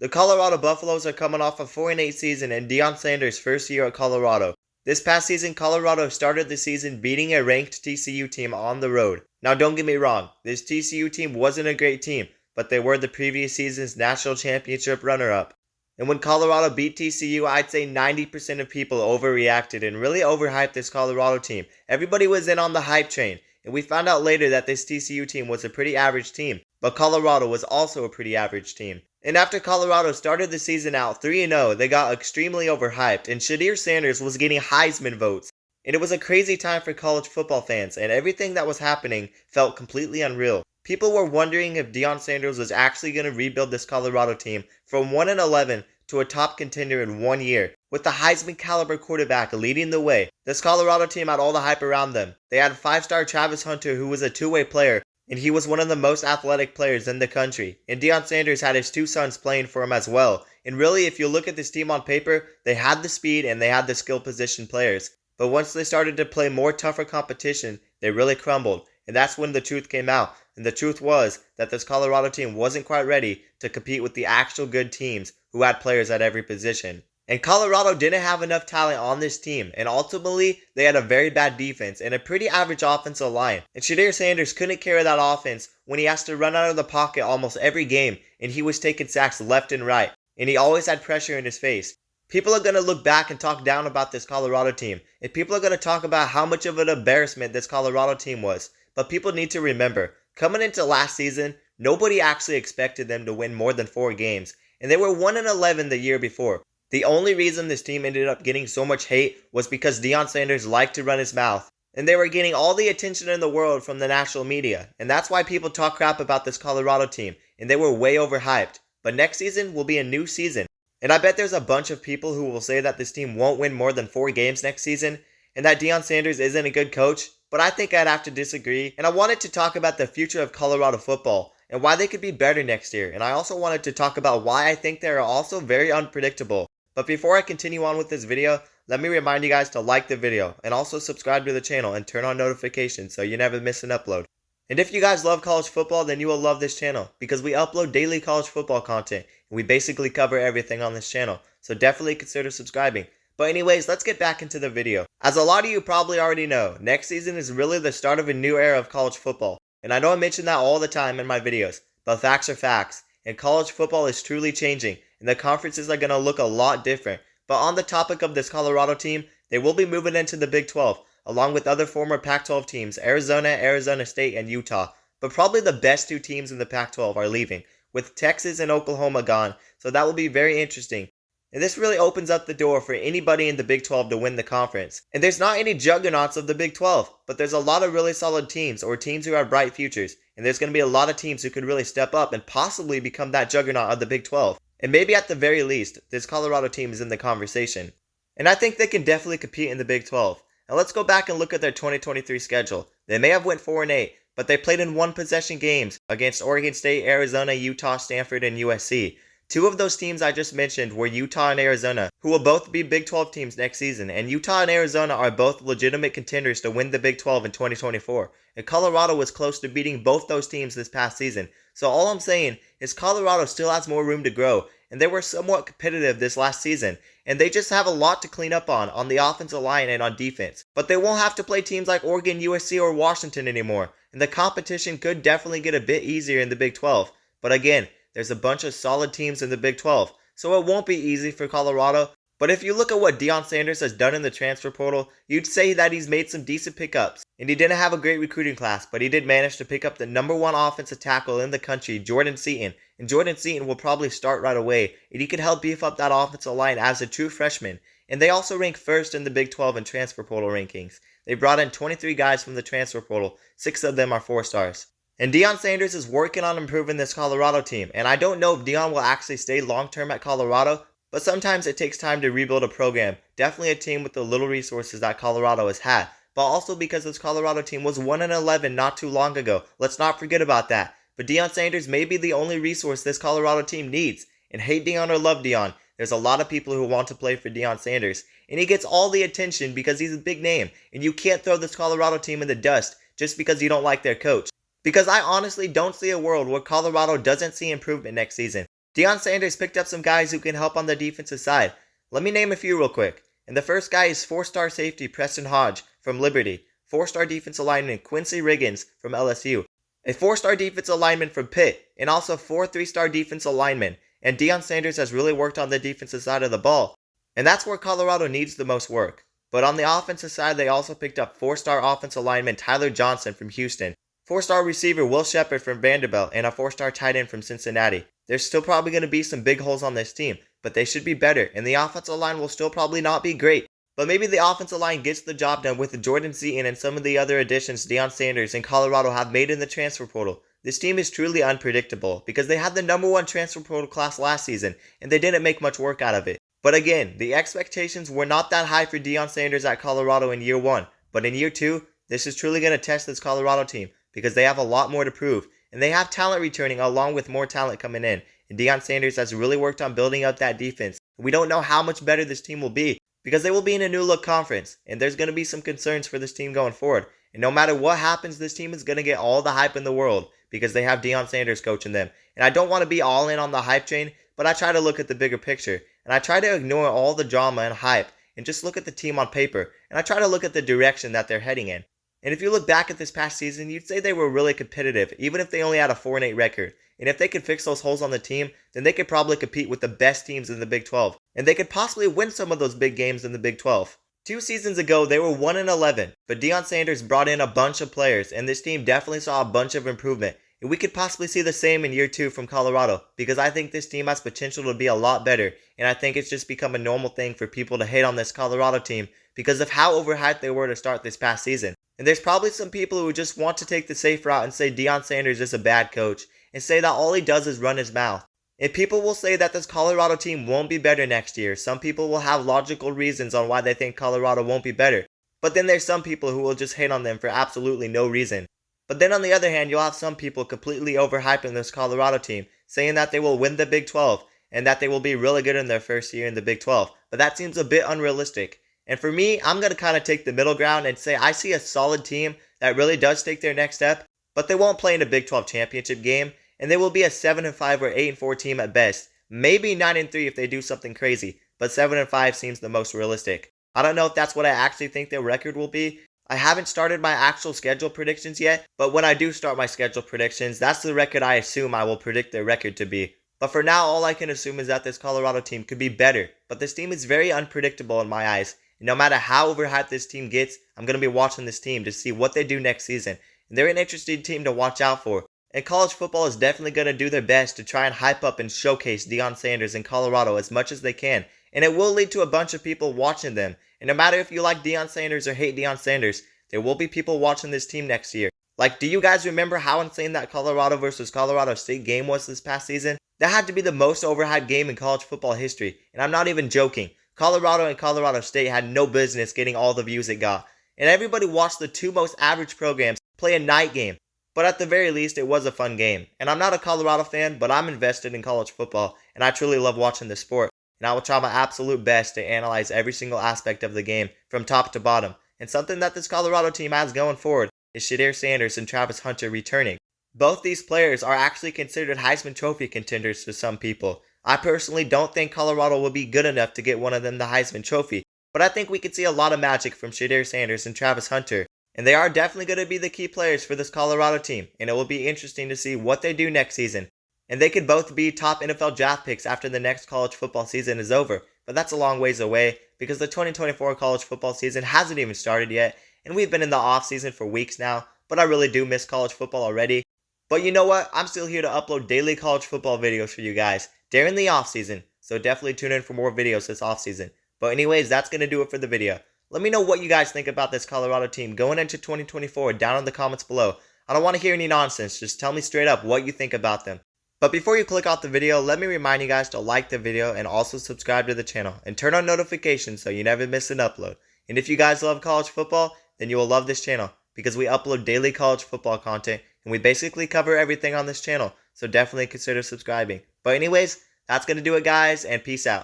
The Colorado Buffaloes are coming off a 4-8 season in Deion Sanders' first year at Colorado. This past season, Colorado started the season beating a ranked TCU team on the road. Now don't get me wrong, this TCU team wasn't a great team, but they were the previous season's national championship runner-up. And when Colorado beat TCU, I'd say 90% of people overreacted and really overhyped this Colorado team. Everybody was in on the hype train, and we found out later that this TCU team was a pretty average team, but Colorado was also a pretty average team. And after Colorado started the season out 3-0, they got extremely overhyped, and Deion Sanders was getting Heisman votes. And it was a crazy time for college football fans, and everything that was happening felt completely unreal. People were wondering if Deion Sanders was actually going to rebuild this Colorado team from 1-11 to a top contender in 1 year, with the Heisman caliber quarterback leading the way. This Colorado team had all the hype around them. They had 5-star Travis Hunter, who was a two-way player, and he was one of the most athletic players in the country. And Deion Sanders had his two sons playing for him as well. And really, if you look at this team on paper, they had the speed and they had the skill position players. But once they started to play more tougher competition, they really crumbled. And that's when the truth came out. And the truth was that this Colorado team wasn't quite ready to compete with the actual good teams who had players at every position. And Colorado didn't have enough talent on this team, and ultimately, they had a very bad defense and a pretty average offensive line. And Deion Sanders couldn't carry that offense when he has to run out of the pocket almost every game, and he was taking sacks left and right, and he always had pressure in his face. People are going to look back and talk down about this Colorado team, and people are going to talk about how much of an embarrassment this Colorado team was. But people need to remember, coming into last season, nobody actually expected them to win more than 4 games, and they were 1-11 the year before. The only reason this team ended up getting so much hate was because Deion Sanders liked to run his mouth, and they were getting all the attention in the world from the national media, and that's why people talk crap about this Colorado team, and they were way overhyped. But next season will be a new season, and I bet there's a bunch of people who will say that this team won't win more than 4 games next season, and that Deion Sanders isn't a good coach, but I think I'd have to disagree, and I wanted to talk about the future of Colorado football, and why they could be better next year, and I also wanted to talk about why I think they are also very unpredictable. But before I continue on with this video, let me remind you guys to like the video and also subscribe to the channel and turn on notifications so you never miss an upload. And if you guys love college football, then you will love this channel because we upload daily college football content and we basically cover everything on this channel. So definitely consider subscribing. But anyways, let's get back into the video. As a lot of you probably already know, next season is really the start of a new era of college football. And I know I mention that all the time in my videos, but facts are facts. And college football is truly changing, and the conferences are going to look a lot different. But on the topic of this Colorado team, they will be moving into the Big 12, along with other former Pac-12 teams, Arizona, Arizona State, and Utah. But probably the best 2 teams in the Pac-12 are leaving, with Texas and Oklahoma gone, so that will be very interesting. And this really opens up the door for anybody in the Big 12 to win the conference. And there's not any juggernauts of the Big 12, but there's a lot of really solid teams, or teams who have bright futures. And there's going to be a lot of teams who could really step up and possibly become that juggernaut of the Big 12. And maybe at the very least, this Colorado team is in the conversation. And I think they can definitely compete in the Big 12. Now let's go back and look at their 2023 schedule. They may have went 4-8, but they played in 1-possession games against Oregon State, Arizona, Utah, Stanford, and USC. 2 of those teams I just mentioned were Utah and Arizona, who will both be Big 12 teams next season, and Utah and Arizona are both legitimate contenders to win the Big 12 in 2024. And Colorado was close to beating both those teams this past season. So all I'm saying is Colorado still has more room to grow, and they were somewhat competitive this last season, and they just have a lot to clean up on the offensive line and on defense. But they won't have to play teams like Oregon, USC, or Washington anymore, and the competition could definitely get a bit easier in the Big 12. But again, there's a bunch of solid teams in the Big 12, so it won't be easy for Colorado. But if you look at what Deion Sanders has done in the transfer portal, you'd say that he's made some decent pickups. And he didn't have a great recruiting class, but he did manage to pick up the #1 offensive tackle in the country, Jordan Seaton. And Jordan Seaton will probably start right away, and he could help beef up that offensive line as a true freshman. And they also rank first in the Big 12 in transfer portal rankings. They brought in 23 guys from the transfer portal, 6 of them are 4-stars. And Deion Sanders is working on improving this Colorado team, and I don't know if Deion will actually stay long-term at Colorado, but sometimes it takes time to rebuild a program, definitely a team with the little resources that Colorado has had, but also because this Colorado team was 1-11 not too long ago. Let's not forget about that. But Deion Sanders may be the only resource this Colorado team needs, and hate Deion or love Deion, there's a lot of people who want to play for Deion Sanders, and he gets all the attention because he's a big name, and you can't throw this Colorado team in the dust just because you don't like their coach. Because I honestly don't see a world where Colorado doesn't see improvement next season. Deion Sanders picked up some guys who can help on the defensive side. Let me name a few real quick. And the first guy is 4-star safety Preston Hodge from Liberty, 4-star defensive lineman Quincy Riggins from LSU, a 4-star defensive lineman from Pitt, and also 4 3-star defensive linemen. And Deion Sanders has really worked on the defensive side of the ball. And that's where Colorado needs the most work. But on the offensive side, they also picked up 4-star offensive lineman Tyler Johnson from Houston, 4-star receiver Will Shepard from Vanderbilt, and a 4-star tight end from Cincinnati. There's still probably going to be some big holes on this team, but they should be better, and the offensive line will still probably not be great. But maybe the offensive line gets the job done with Jordan Seaton and some of the other additions Deion Sanders and Colorado have made in the transfer portal. This team is truly unpredictable because they had the #1 transfer portal class last season, and they didn't make much work out of it. But again, the expectations were not that high for Deion Sanders at Colorado in year 1, but in year 2, this is truly going to test this Colorado team because they have a lot more to prove, and they have talent returning along with more talent coming in. And Deion Sanders has really worked on building up that defense. We don't know how much better this team will be because they will be in a new look conference, and there's going to be some concerns for this team going forward. And no matter what happens, this team is going to get all the hype in the world because they have Deion Sanders coaching them. And I don't want to be all in on the hype train, but I try to look at the bigger picture, and I try to ignore all the drama and hype and just look at the team on paper, and I try to look at the direction that they're heading in. And if you look back at this past season, you'd say they were really competitive, even if they only had a 4-8 record. And if they could fix those holes on the team, then they could probably compete with the best teams in the Big 12. And they could possibly win some of those big games in the Big 12. 2 seasons ago, they were 1-11, but Deion Sanders brought in a bunch of players, and this team definitely saw a bunch of improvement. And we could possibly see the same in year 2 from Colorado, because I think this team has potential to be a lot better, and I think it's just become a normal thing for people to hate on this Colorado team because of how overhyped they were to start this past season. And there's probably some people who just want to take the safe route and say Deion Sanders is a bad coach, and say that all he does is run his mouth. And people will say that this Colorado team won't be better next year. Some people will have logical reasons on why they think Colorado won't be better. But then there's some people who will just hate on them for absolutely no reason. But then on the other hand, you'll have some people completely overhyping this Colorado team, saying that they will win the Big 12, and that they will be really good in their first year in the Big 12. But that seems a bit unrealistic. And for me, I'm going to kind of take the middle ground and say I see a solid team that really does take their next step, but they won't play in a Big 12 championship game, and they will be a 7-5 or 8-4 team at best. Maybe 9-3 if they do something crazy, but 7-5 seems the most realistic. I don't know if that's what I actually think their record will be. I haven't started my actual schedule predictions yet, but when I do start my schedule predictions, that's the record I assume I will predict their record to be. But for now, all I can assume is that this Colorado team could be better, but this team is very unpredictable in my eyes. And no matter how overhyped this team gets, I'm going to be watching this team to see what they do next season. And they're an interesting team to watch out for. And college football is definitely going to do their best to try and hype up and showcase Deion Sanders in Colorado as much as they can. And it will lead to a bunch of people watching them. And no matter if you like Deion Sanders or hate Deion Sanders, there will be people watching this team next year. Like, do you guys remember how insane that Colorado versus Colorado State game was this past season? That had to be the most overhyped game in college football history. And I'm not even joking. Colorado and Colorado State had no business getting all the views it got. And everybody watched the 2 most average programs play a night game. But at the very least, it was a fun game. And I'm not a Colorado fan, but I'm invested in college football, and I truly love watching the sport. And I will try my absolute best to analyze every single aspect of the game, from top to bottom. And something that this Colorado team has going forward is Shedeur Sanders and Travis Hunter returning. Both these players are actually considered Heisman Trophy contenders to some people. I personally don't think Colorado will be good enough to get one of them the Heisman Trophy, but I think we could see a lot of magic from Shedeur Sanders and Travis Hunter. And they are definitely going to be the key players for this Colorado team, and it will be interesting to see what they do next season. And they could both be top NFL draft picks after the next college football season is over, but that's a long ways away because the 2024 college football season hasn't even started yet, and we've been in the off season for weeks now, but I really do miss college football already. But you know what? I'm still here to upload daily college football videos for you guys during the off season, so definitely tune in for more videos this off season. But anyways, that's going to do it for the video. Let me know what you guys think about this Colorado team going into 2024 down in the comments below. I don't want to hear any nonsense, just tell me straight up what you think about them. But before you click off the video, let me remind you guys to like the video and also subscribe to the channel and turn on notifications so you never miss an upload. And if you guys love college football, then you will love this channel because we upload daily college football content and we basically cover everything on this channel, so definitely consider subscribing. But anyways, that's going to do it guys, and peace out.